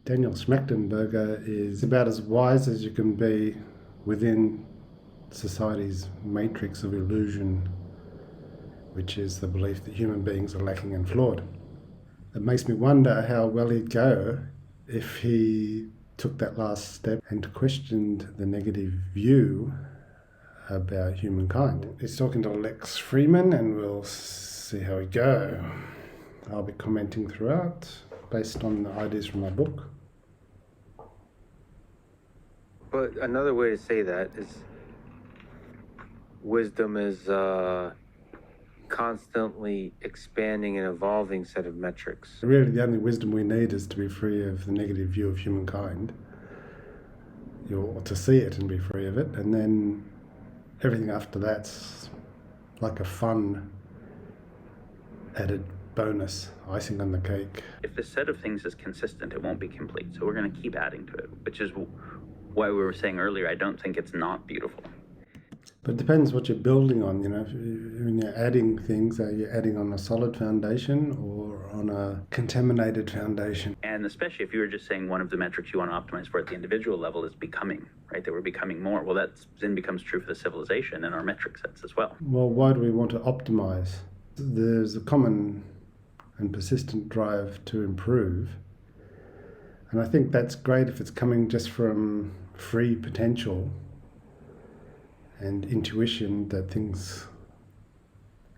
Daniel Schmachtenberger is about as wise as you can be within society's matrix of illusion, which is the belief that human beings are lacking and flawed. It makes me wonder how well he'd go if he took that last step and questioned the negative view about humankind. He's talking to Lex Fridman, and we'll see how we go. I'll be commenting throughout based on the ideas from my book. But another way to say that is wisdom is constantly expanding and evolving set of metrics. Really, the only wisdom we need is to be free of the negative view of humankind, or to see it and be free of it, and then everything after that's like a fun added bonus, icing on the cake. If the set of things is consistent, it won't be complete. So we're going to keep adding to it, which is why we were saying earlier, I don't think it's not beautiful. But it depends what you're building on, when you're adding things, are you adding on a solid foundation or on a contaminated foundation? And especially if you were just saying one of the metrics you want to optimize for at the individual level is becoming, right? That we're becoming more. Well, that then becomes true for the civilization and our metric sets as well. Well, why do we want to optimize? There's a common and persistent drive to improve. And I think that's great if it's coming just from free potential and intuition that things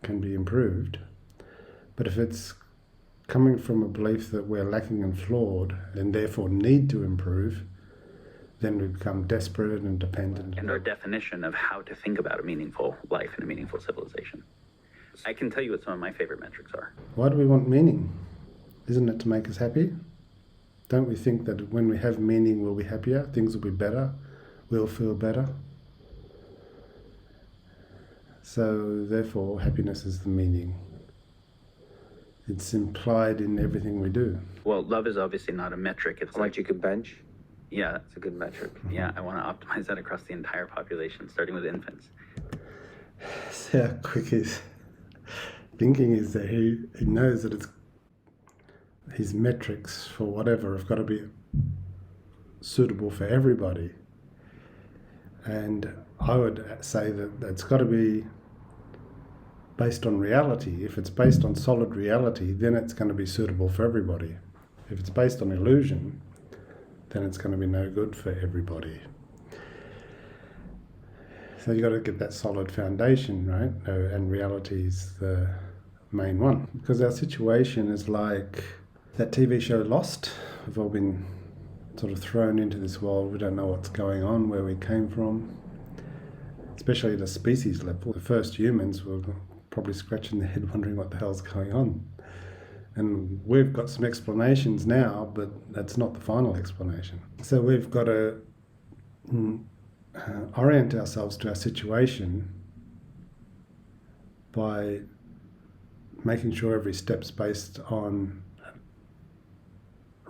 can be improved. But if it's coming from a belief that we're lacking and flawed and therefore need to improve, then we become desperate and dependent. And our definition of how to think about a meaningful life and a meaningful civilization. I can tell you what some of my favorite metrics are. Why do we want meaning? Isn't it to make us happy? Don't we think that when we have meaning, we'll be happier, things will be better, we'll feel better? So therefore, happiness is the meaning. It's implied in everything we do. Well, love is obviously not a metric. It's How much you could bench? Yeah. That's a good metric. Yeah, I want to optimize that across the entire population, starting with infants. See how quick his thinking is that he knows that his metrics for whatever have got to be suitable for everybody. And I would say that it's got to be based on reality. If it's based on solid reality, then it's going to be suitable for everybody. If it's based on illusion, then it's going to be no good for everybody. So you've got to get that solid foundation, right? And reality is the main one. Because our situation is like that TV show Lost. We've all been sort of thrown into this world. We don't know what's going on, where we came from, especially at a species level. The first humans were probably scratching their head wondering what the hell's going on. And we've got some explanations now, but that's not the final explanation. So we've got to orient ourselves to our situation by making sure every step's based on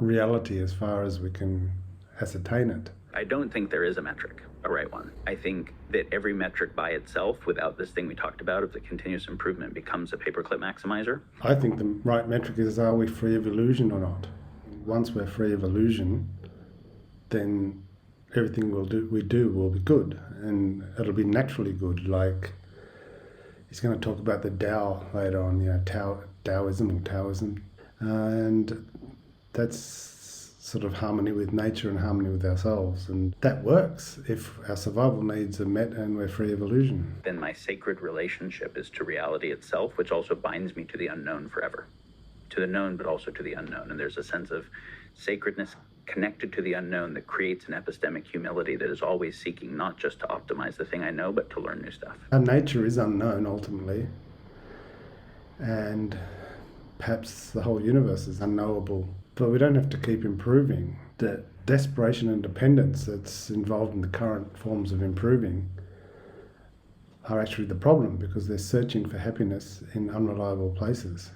reality as far as we can ascertain it. I don't think there is a metric, a right one. I think that every metric by itself, without this thing we talked about of the continuous improvement, becomes a paperclip maximizer. I think the right metric is, are we free of illusion or not? Once we're free of illusion, then everything we do will be good, and it'll be naturally good. Like he's going to talk about the Tao later on, Taoism, and that's sort of harmony with nature and harmony with ourselves, and that works if our survival needs are met and we're free of illusion. Then my sacred relationship is to reality itself, which also binds me to the unknown forever, to the known but also to the unknown. And there's a sense of sacredness connected to the unknown that creates an epistemic humility that is always seeking not just to optimize the thing I know, but to learn new stuff. Our nature is unknown ultimately, and perhaps the whole universe is unknowable. But we don't have to keep improving. The desperation and dependence that's involved in the current forms of improving are actually the problem, because they're searching for happiness in unreliable places.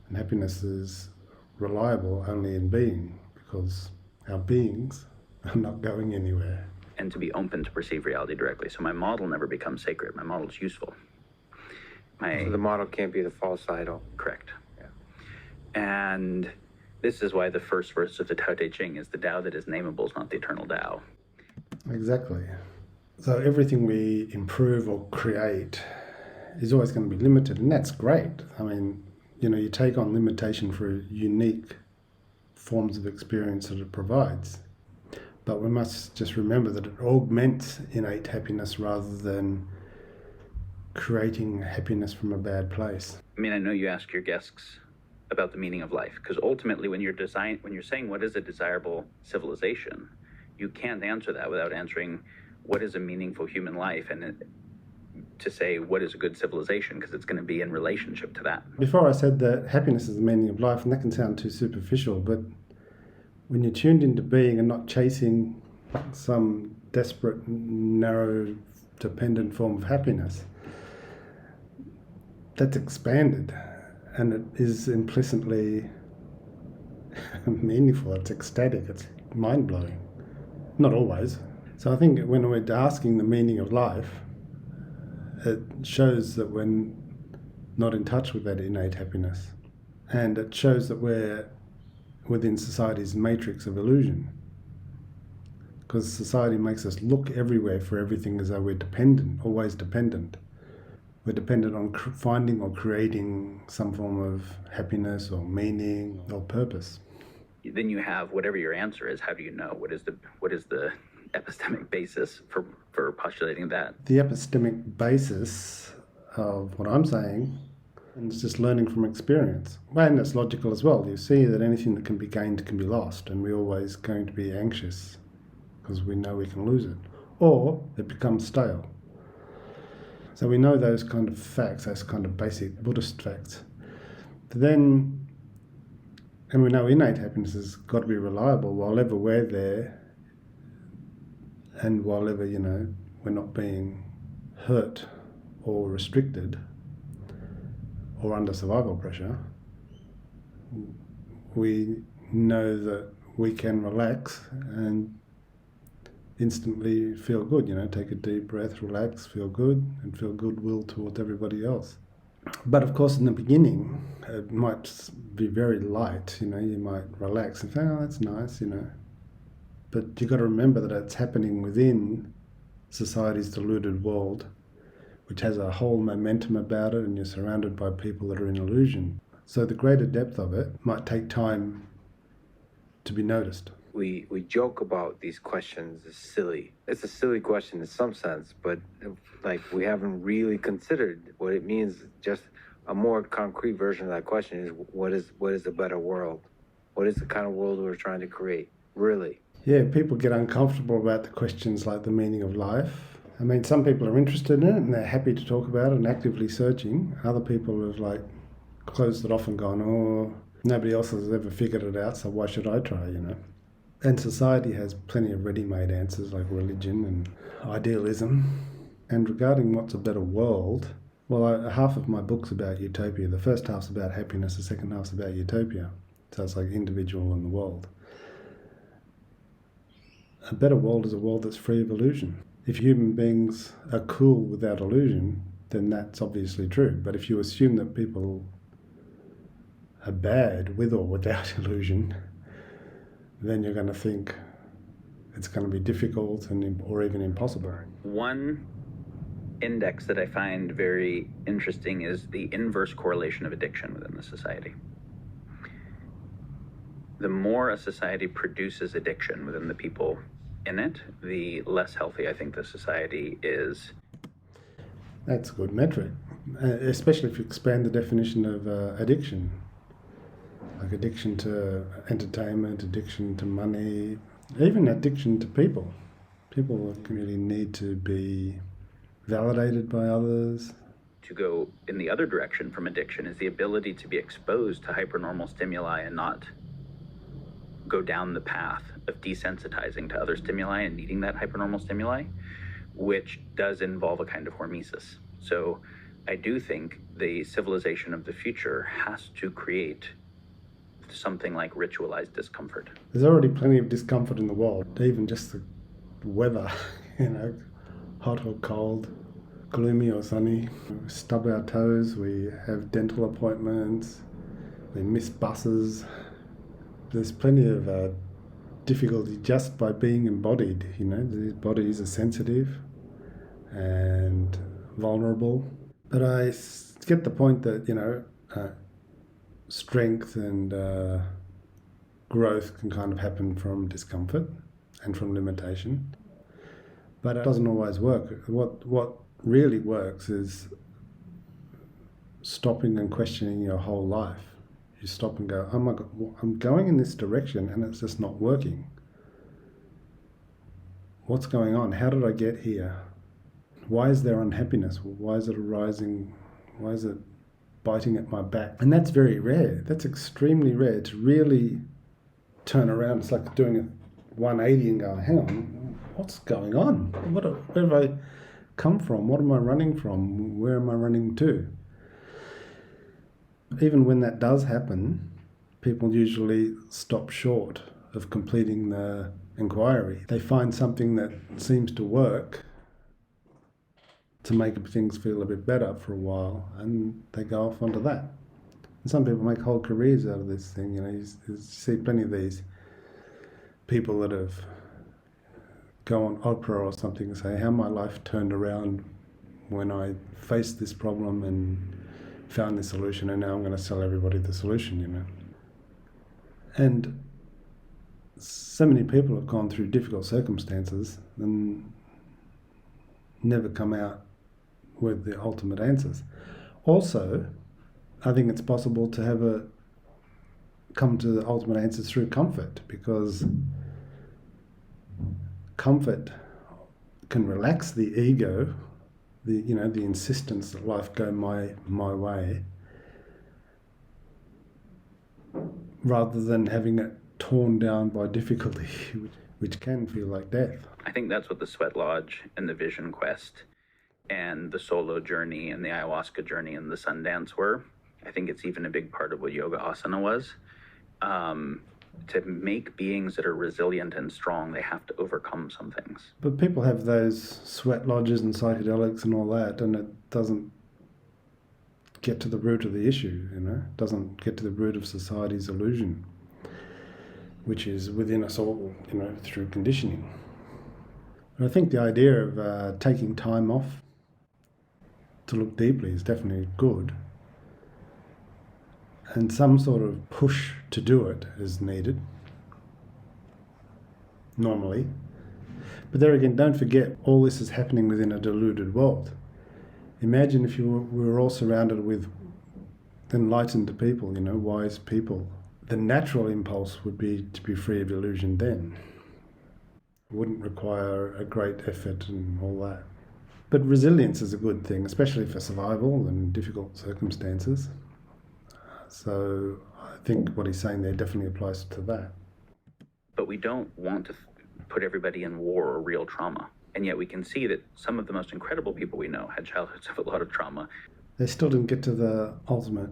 And happiness is reliable only in being, because our beings are not going anywhere. And to be open to perceive reality directly. So my model never becomes sacred. My model is useful. So the model can't be the false idol. Correct. Yeah. And This is why the first verse of the Tao Te Ching is the Tao that is nameable is not the eternal Tao. Exactly. So everything we improve or create is always going to be limited, and that's great. I mean, you take on limitation for unique forms of experience that it provides. But we must just remember that it augments innate happiness rather than creating happiness from a bad place. I mean, I know you ask your guests about the meaning of life, because ultimately when you're saying what is a desirable civilization, you can't answer that without answering what is a meaningful human life, and to say what is a good civilization, because it's going to be in relationship to that. Before I said that happiness is the meaning of life, and that can sound too superficial, but when you're tuned into being and not chasing some desperate, narrow, dependent form of happiness, that's expanded, and it is implicitly meaningful, it's ecstatic, it's mind-blowing. Not always. So I think when we're asking the meaning of life, it shows that we're not in touch with that innate happiness. And it shows that we're within society's matrix of illusion. Because society makes us look everywhere for everything as though we're dependent, always dependent. We're dependent on finding or creating some form of happiness or meaning or purpose. Then you have whatever your answer is. How do you know? What is the epistemic basis for postulating that? The epistemic basis of what I'm saying is just learning from experience. And it's logical as well. You see that anything that can be gained can be lost, and we're always going to be anxious because we know we can lose it. Or it becomes stale. So we know those kind of facts, those kind of basic Buddhist facts. And we know innate happiness has got to be reliable while ever we're there, and while ever, we're not being hurt or restricted or under survival pressure. We know that we can relax and instantly feel good, take a deep breath, relax, feel good, and feel goodwill towards everybody else. But of course, in the beginning, it might be very light, you might relax and say, oh, that's nice, But you've got to remember that it's happening within society's deluded world, which has a whole momentum about it, and you're surrounded by people that are in illusion. So the greater depth of it might take time to be noticed. We joke about these questions as silly. It's a silly question in some sense, but we haven't really considered what it means. Just a more concrete version of that question is what is a better world? What is the kind of world we're trying to create, really? Yeah, people get uncomfortable about the questions like the meaning of life. I mean, some people are interested in it and they're happy to talk about it and actively searching. Other people have closed it off and gone, oh, nobody else has ever figured it out, so why should I try, And society has plenty of ready-made answers like religion and idealism. And regarding what's a better world, well, half of my book's about utopia. The first half's about happiness, the second half's about utopia. So it's like individual and the world. A better world is a world that's free of illusion. If human beings are cool without illusion, then that's obviously true. But if you assume that people are bad with or without illusion, then you're going to think it's going to be difficult or even impossible. One index that I find very interesting is the inverse correlation of addiction within the society. The more a society produces addiction within the people in it, the less healthy I think the society is. That's a good metric, especially if you expand the definition of addiction. Like addiction to entertainment, addiction to money, even addiction to people. People really need to be validated by others. To go in the other direction from addiction is the ability to be exposed to hypernormal stimuli and not go down the path of desensitizing to other stimuli and needing that hypernormal stimuli, which does involve a kind of hormesis. So I do think the civilization of the future has to create something like ritualized discomfort. There's already plenty of discomfort in the world, even just the weather, hot or cold, gloomy or sunny. We stub our toes, we have dental appointments, we miss buses, there's plenty of difficulty just by being embodied. The bodies are sensitive and vulnerable. But I get the point that, strength and growth can kind of happen from discomfort and from limitation. But it doesn't always work. What really works is stopping and questioning your whole life. You stop and go, oh my God, I'm going in this direction and it's just not working. What's going on? How did I get here? Why is there unhappiness? Why is it arising? Why is it biting at my back? And that's very rare. That's extremely rare to really turn around. It's like doing a 180 and go, hang on, what's going on? Where have I come from? What am I running from? Where am I running to? Even when that does happen, people usually stop short of completing the inquiry. They find something that seems to work to make things feel a bit better for a while, and they go off onto that. And some people make whole careers out of this thing. You see plenty of these people that have go on Oprah or something and say how my life turned around when I faced this problem and found the solution, and now I'm going to sell everybody the solution, And so many people have gone through difficult circumstances and never come out with the ultimate answers. Also, I think it's possible to come to the ultimate answers through comfort, because comfort can relax the ego, the insistence that life go my way, rather than having it torn down by difficulty, which can feel like death. I think that's what the Sweat Lodge and the Vision Quest and the solo journey and the ayahuasca journey and the Sundance were. I think it's even a big part of what yoga asana was. To make beings that are resilient and strong, they have to overcome some things. But people have those sweat lodges and psychedelics and all that, and it doesn't get to the root of the issue, It doesn't get to the root of society's illusion, which is within us all, through conditioning. And I think the idea of taking time off to look deeply is definitely good. And some sort of push to do it is needed, normally. But there again, don't forget, all this is happening within a deluded world. Imagine if we were all surrounded with enlightened people, wise people. The natural impulse would be to be free of illusion then. It wouldn't require a great effort and all that. But resilience is a good thing, especially for survival and difficult circumstances. So I think what he's saying there definitely applies to that. But we don't want to put everybody in war or real trauma. And yet we can see that some of the most incredible people we know had childhoods of a lot of trauma. They still didn't get to the ultimate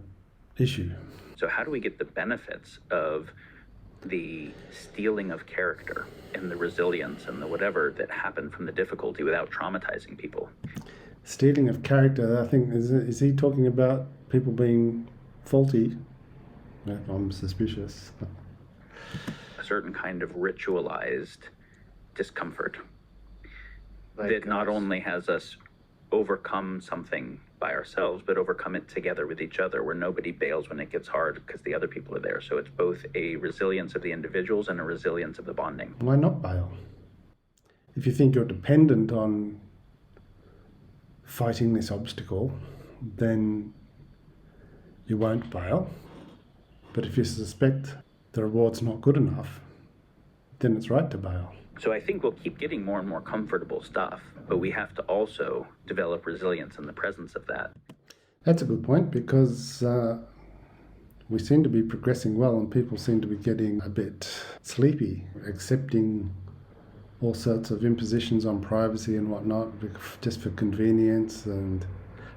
issue. So how do we get the benefits of the steeling of character and the resilience and the whatever that happened from the difficulty without traumatizing people? Stealing of character, I think, is he talking about people being faulty? I'm suspicious. A certain kind of ritualized discomfort that not only has us overcome something by ourselves, but overcome it together with each other, where nobody bails when it gets hard because the other people are there. So it's both a resilience of the individuals and a resilience of the bonding. Why not bail? If you think you're dependent on fighting this obstacle, then you won't bail. But if you suspect the reward's not good enough, then it's right to bail. So I think we'll keep getting more and more comfortable stuff, but we have to also develop resilience in the presence of that. That's a good point, because we seem to be progressing well and people seem to be getting a bit sleepy, accepting all sorts of impositions on privacy and whatnot just for convenience. And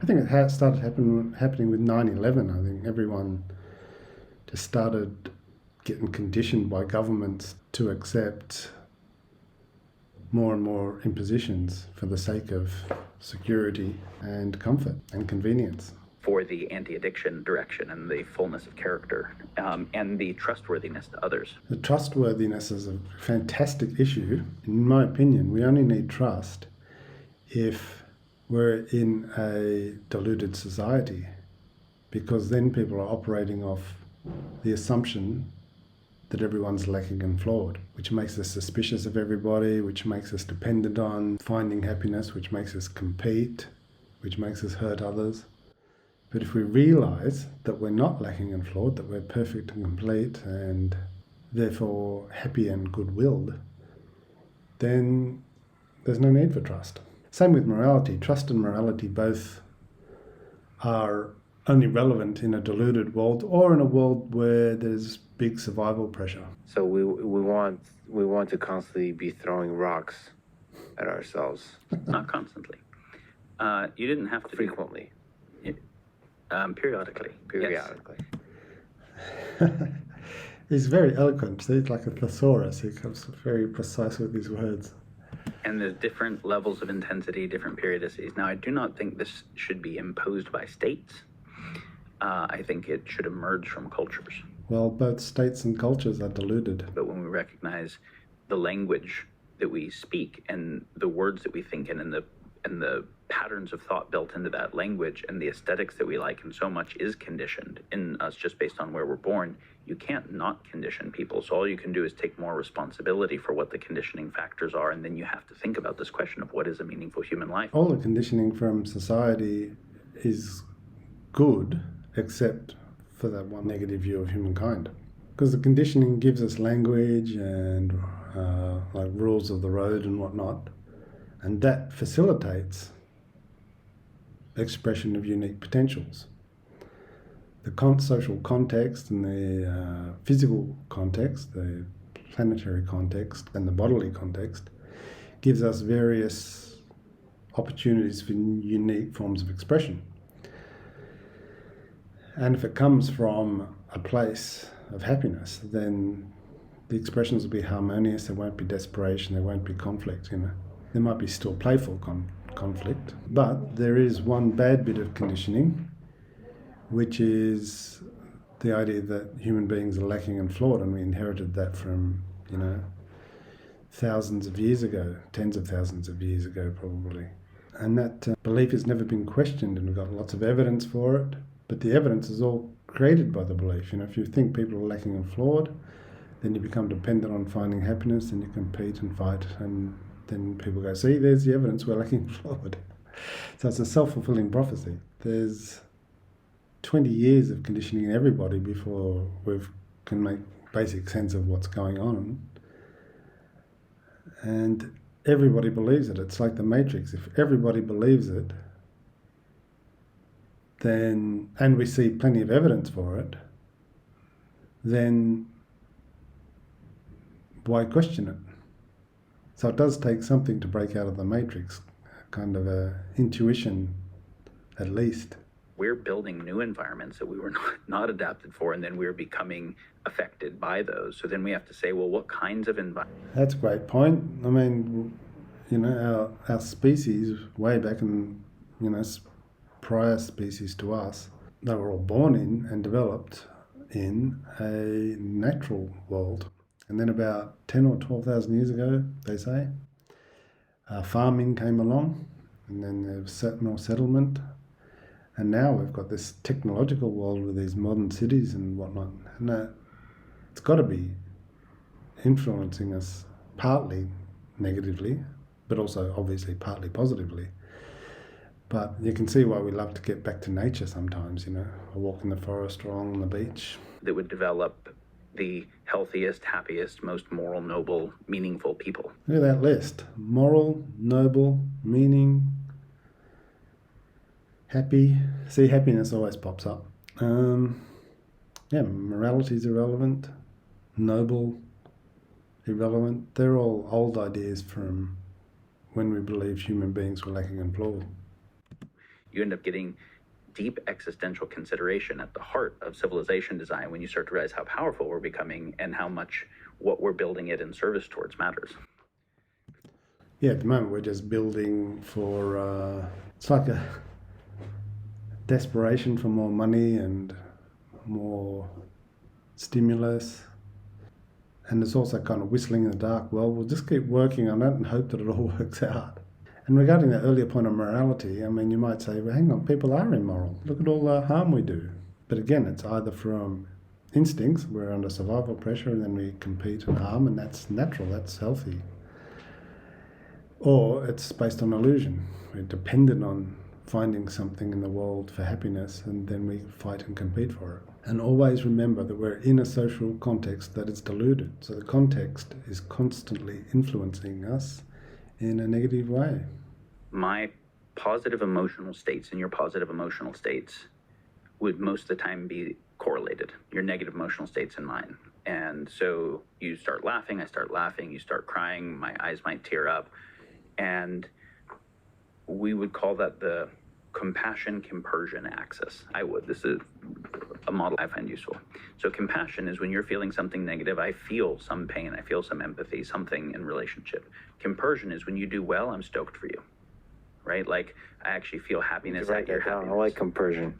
I think it started happening with 9/11. I think everyone just started getting conditioned by governments to accept more and more impositions for the sake of security and comfort and convenience. for the anti-addiction direction and the fullness of character, and the trustworthiness to others. The trustworthiness is a fantastic issue. In my opinion, we only need trust if we're in a diluted society, because then people are operating off the assumption that everyone's lacking and flawed, which makes us suspicious of everybody, which makes us dependent on finding happiness, which makes us compete, which makes us hurt others. But if we realize that we're not lacking and flawed, that we're perfect and complete and therefore happy and good-willed, then there's no need for trust. Same with morality. Trust and morality both are only relevant in a deluded world or in a world where there's big survival pressure. So we want to constantly be throwing rocks at ourselves. Not constantly. You didn't have to Frequently. Periodically. Periodically. Yes. He's very eloquent. He's like a thesaurus. He comes very precise with his words. And there's different levels of intensity, different periodicities. Now, I do not think this should be imposed by states. I think it should emerge from cultures. Well, both states and cultures are deluded. But when we recognize the language that we speak and the words that we think in and the patterns of thought built into that language and the aesthetics that we like, and so much is conditioned in us just based on where we're born, you can't not condition people. So all you can do is take more responsibility for what the conditioning factors are, and then you have to think about this question of what is a meaningful human life. All the conditioning from society is good, except for that one negative view of humankind. Because the conditioning gives us language and like rules of the road and whatnot, and that facilitates expression of unique potentials. The social context and the physical context, the planetary context and the bodily context gives us various opportunities for unique forms of expression. And if it comes from a place of happiness, then the expressions will be harmonious, there won't be desperation, there won't be conflict, There might be still playful conflict, but there is one bad bit of conditioning, which is the idea that human beings are lacking and flawed, and we inherited that from, thousands of years ago, tens of thousands of years ago probably. And that belief has never been questioned, and we've got lots of evidence for it, but the evidence is all created by the belief. If you think people are lacking and flawed, then you become dependent on finding happiness, and you compete and fight, and then people go, see, there's the evidence, we're lacking and flawed. So it's a self-fulfilling prophecy. There's 20 years of conditioning everybody before we can make basic sense of what's going on. And everybody believes it. It's like the Matrix. If everybody believes it, then, and we see plenty of evidence for it, then why question it? So it does take something to break out of the Matrix, kind of a intuition, at least. We're building new environments that we were not adapted for, and then we're becoming affected by those. So then we have to say, well, what kinds of environments? That's a great point. I mean, our species, way back in, prior species to us, they were all born in and developed in a natural world. And then about 10 or 12,000 years ago, they say, farming came along, and then there was more settlement. And now we've got this technological world with these modern cities and whatnot. And it's got to be influencing us partly negatively, but also obviously partly positively. But you can see why we love to get back to nature sometimes, a walk in the forest or along the beach. That would develop the healthiest, happiest, most moral, noble, meaningful people. Look at that list. Moral, noble, meaning, happy. See, happiness always pops up. Morality is irrelevant. Noble, irrelevant. They're all old ideas from when we believe human beings were lacking and flawed. You end up getting deep existential consideration at the heart of civilization design when you start to realize how powerful we're becoming and how much what we're building it in service towards matters. Yeah, at the moment we're just building for, it's like desperation for more money and more stimulus. And there's also kind of whistling in the dark. Well, we'll just keep working on it and hope that it all works out. And regarding that earlier point on morality, I mean, you might say, well, hang on, people are immoral. Look at all the harm we do. But again, it's either from instincts, we're under survival pressure and then we compete and harm, and that's natural, that's healthy. Or it's based on illusion. We're dependent on finding something in the world for happiness, and then we fight and compete for it. And always remember that we're in a social context that is deluded. So the context is constantly influencing us in a negative way. My positive emotional states and your positive emotional states would most of the time be correlated, your negative emotional states and mine. And so you start laughing, I start laughing, you start crying, my eyes might tear up. And we would call that the compassion-compersion axis. This is a model I find useful. So compassion is when you're feeling something negative, I feel some pain, I feel some empathy, something in relationship. Compersion is when you do well, I'm stoked for you, right? Like I actually feel happiness at your happiness. I like compersion.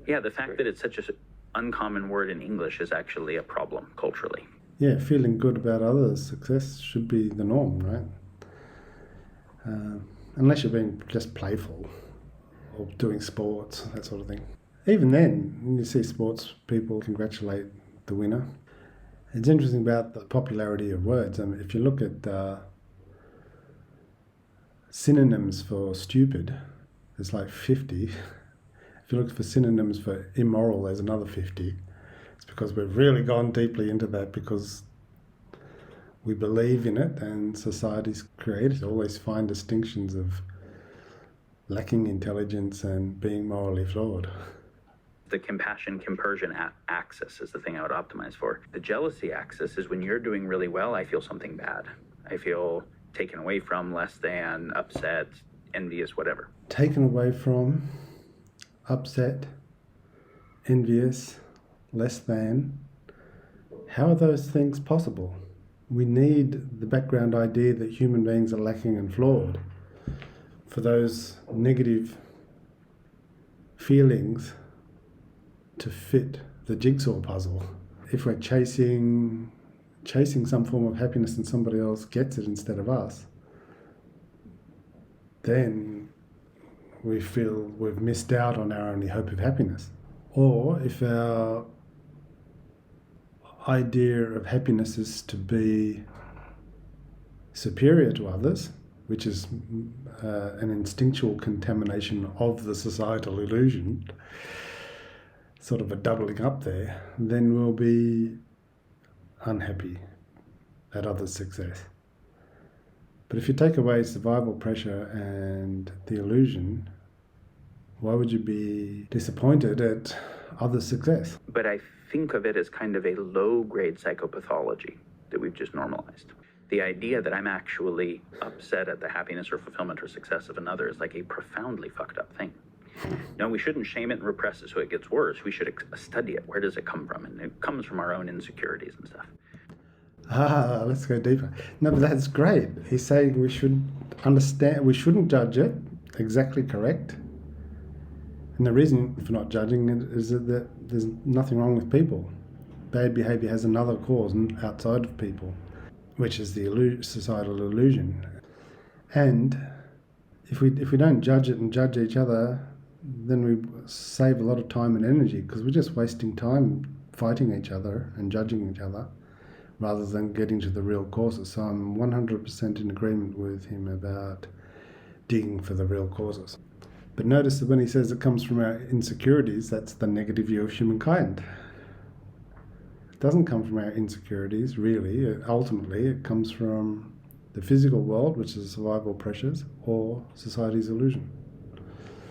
Yeah, the fact that it's such an uncommon word in English is actually a problem culturally. Yeah, feeling good about others' success should be the norm, right? Unless you're being just playful or doing sports, that sort of thing. Even then, when you see sports people congratulate the winner. It's interesting about the popularity of words. I mean, if you look at synonyms for stupid, there's like 50. If you look for synonyms for immoral, there's another 50. It's because we've really gone deeply into that because we believe in it, and society's created all these fine distinctions of lacking intelligence and being morally flawed. The compassion-compersion axis is the thing I would optimize for. The jealousy axis is when you're doing really well, I feel something bad. I feel taken away from, less than, upset, envious, whatever. Taken away from, upset, envious, less than. How are those things possible? We need the background idea that human beings are lacking and flawed for those negative feelings to fit the jigsaw puzzle. If we're chasing some form of happiness and somebody else gets it instead of us, then we feel we've missed out on our only hope of happiness. Or if our idea of happiness is to be superior to others, which is an instinctual contamination of the societal illusion, sort of a doubling up there, then we'll be unhappy at others' success. But if you take away survival pressure and the illusion, why would you be disappointed at others' success? But I think of it as kind of a low-grade psychopathology that we've just normalized. The idea that I'm actually upset at the happiness or fulfillment or success of another is like a profoundly fucked up thing. No, we shouldn't shame it and repress it so it gets worse. We should study it. Where does it come from? And it comes from our own insecurities and stuff. Let's go deeper. No, but that's great. He's saying we should understand, we shouldn't judge it. Exactly correct. And the reason for not judging it is that there's nothing wrong with people. Bad behavior has another cause outside of people, which is the societal illusion. And if we don't judge it and judge each other, then we save a lot of time and energy because we're just wasting time fighting each other and judging each other rather than getting to the real causes. So I'm 100% in agreement with him about digging for the real causes. But notice that when he says it comes from our insecurities, that's the negative view of humankind. It doesn't come from our insecurities, really. Ultimately, it comes from the physical world, which is survival pressures, or society's illusion.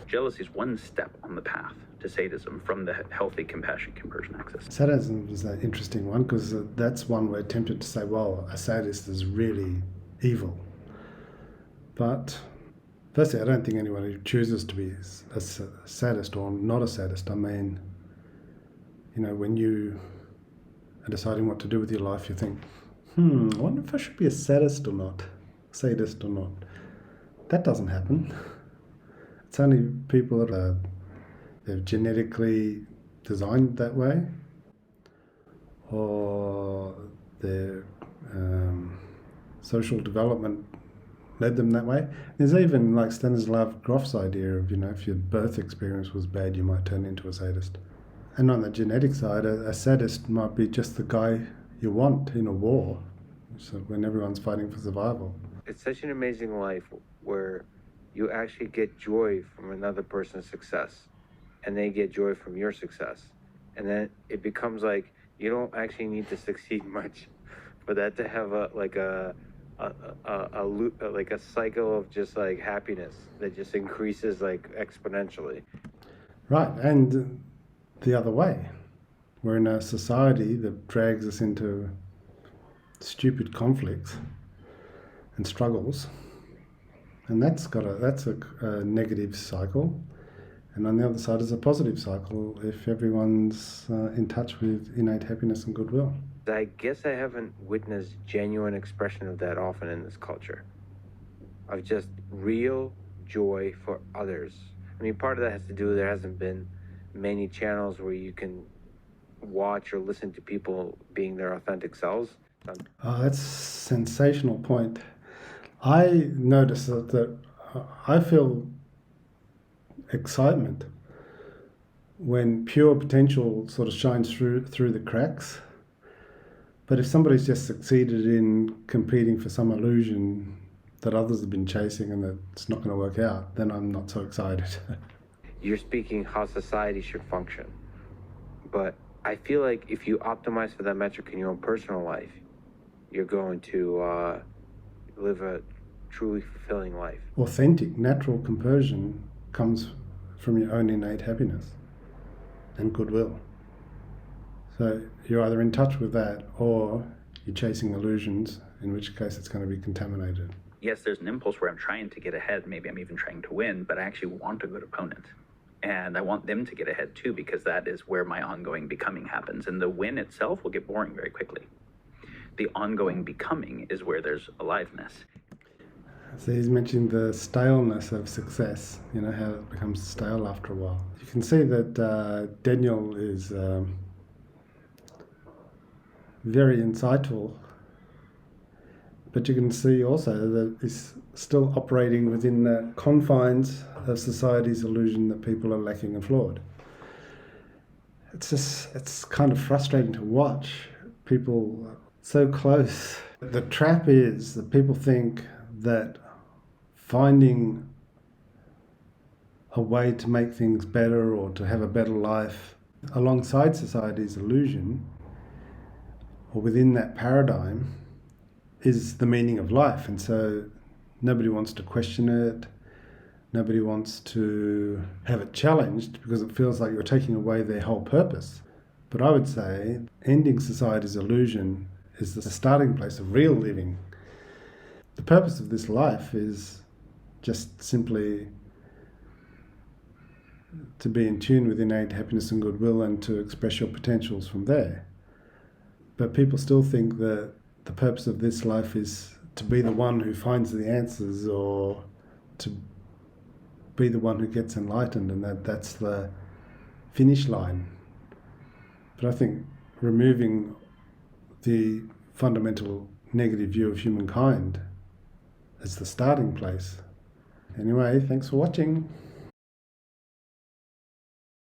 Jealousy is one step on the path to sadism from the healthy compassion-compersion axis. Sadism is an interesting one because that's one we're tempted to say, well, a sadist is really evil. But firstly, I don't think anyone who chooses to be a sadist or not a sadist, I mean, when you are deciding what to do with your life, you think, I wonder if I should be a sadist or not. That doesn't happen. It's only people that are they're genetically designed that way, or their social development led them that way. There's even like Stanislav Grof's idea of, if your birth experience was bad, you might turn into a sadist. And on the genetic side, a sadist might be just the guy you want in a war, so when everyone's fighting for survival. It's such an amazing life where you actually get joy from another person's success, and they get joy from your success. And then it becomes like you don't actually need to succeed much for that to have a cycle of just like happiness that just increases like exponentially. Right, and the other way. We're in a society that drags us into stupid conflicts and struggles, and that's a negative cycle. And on the other side is a positive cycle if everyone's in touch with innate happiness and goodwill. I guess I haven't witnessed genuine expression of that often in this culture, of just real joy for others. I mean, part of that has to do with there hasn't been many channels where you can watch or listen to people being their authentic selves. That's a sensational point. I notice that I feel excitement when pure potential sort of shines through the cracks. But if somebody's just succeeded in competing for some illusion that others have been chasing and that it's not going to work out, then I'm not so excited. You're speaking how society should function. But I feel like if you optimize for that metric in your own personal life, you're going to live a truly fulfilling life. Authentic, natural compersion comes from your own innate happiness and goodwill. So you're either in touch with that or you're chasing illusions, in which case it's going to be contaminated. Yes, there's an impulse where I'm trying to get ahead, maybe I'm even trying to win, but I actually want a good opponent. And I want them to get ahead too, because that is where my ongoing becoming happens. And the win itself will get boring very quickly. The ongoing becoming is where there's aliveness. So he's mentioned the staleness of success, how it becomes stale after a while. You can see that Daniel is very insightful, but you can see also that he's still operating within the confines of society's illusion that people are lacking and flawed. It's kind of frustrating to watch people so close. The trap is that people think that finding a way to make things better or to have a better life alongside society's illusion or within that paradigm is the meaning of life. And so nobody wants to question it. Nobody wants to have it challenged because it feels like you're taking away their whole purpose. But I would say ending society's illusion is the starting place of real living. The purpose of this life is just simply to be in tune with innate happiness and goodwill and to express your potentials from there. But people still think that the purpose of this life is to be the one who finds the answers or to be the one who gets enlightened, and that's the finish line. But I think removing the fundamental negative view of humankind as the starting place. Anyway, thanks for watching.